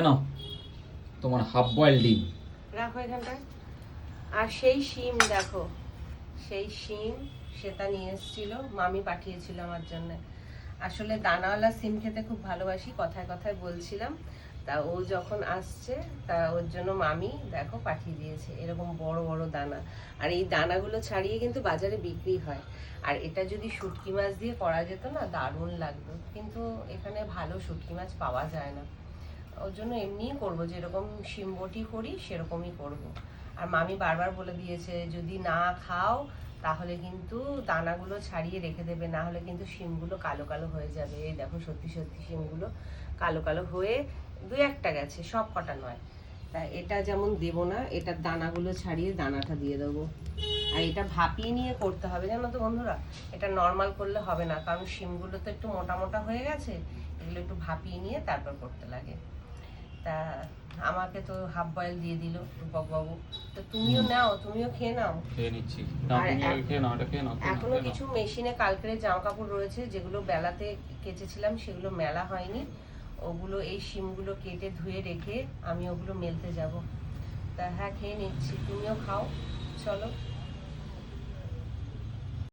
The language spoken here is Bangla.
নাও তোমার হাফ বয়েল ডিম রাখো এখানটায়। আর সেই শিম দেখো, সেই শিম সেটা নিয়ে এসেছিল, মামি পাঠিয়েছিল আমার জন্য। আসলে দানাওয়ালা সিম খেতে খুব ভালোবাসি, কথায় কথায় বলছিলাম। তা ও যখন আসছে তা ওর জন্য মামি দেখো পাঠিয়ে দিয়েছে এরকম বড় বড় দানা। আর এই দানাগুলো ছাড়িয়ে কিন্তু বাজারে বিক্রি হয়। আর এটা যদি শুটকি মাছ দিয়ে করা যেত না, দারুণ লাগতো, কিন্তু এখানে ভালো শুটকি মাছ পাওয়া যায় না। ওর জন্য এমনিই করবো, যেরকম শিমবটি করি সেরকমই করব। আর মামি বারবার বলে দিয়েছে যদি না খাও তাহলে কিন্তু দানাগুলো ছাড়িয়ে রেখে দেবে, না হলে কিন্তু শিমগুলো কালো কালো হয়ে যাবে। এই দেখো সত্যি সত্যি শিমগুলো কালো কালো হয়ে দু একটা গেছে, সব কটা নয়। তা এটা যেমন দেবো না, এটার দানাগুলো ছাড়িয়ে দানাটা দিয়ে দেবো। আর এটা ভাপিয়ে নিয়ে করতে হবে জানো তো বন্ধুরা, এটা নর্মাল করলে হবে না, কারণ শিমগুলো তো একটু মোটা মোটা হয়ে গেছে, এগুলো একটু ভাপিয়ে নিয়ে তারপর করতে লাগে। তা আমাকে তো হাফ বয়েল দিয়ে দিল রূপক বাবু, তো তুমিও নাও, তুমিও খেয়ে নাও। খেয়ে নিচ্ছি। আর খেয়ে নাও, এটা খেয়ে নাও। এখনো কিছু মেশিনে কালকের জামা কাপড় রয়েছে যেগুলো বেলাতে কেচেছিলাম, সেগুলো মেলা হয়নি। ওগুলো এই শিমগুলো কেটে ধুয়ে রেখে আমি ওগুলো মেলতে যাব। তা হ্যাঁ খেয়ে নিচ্ছি, তুমিও খাও, চলো।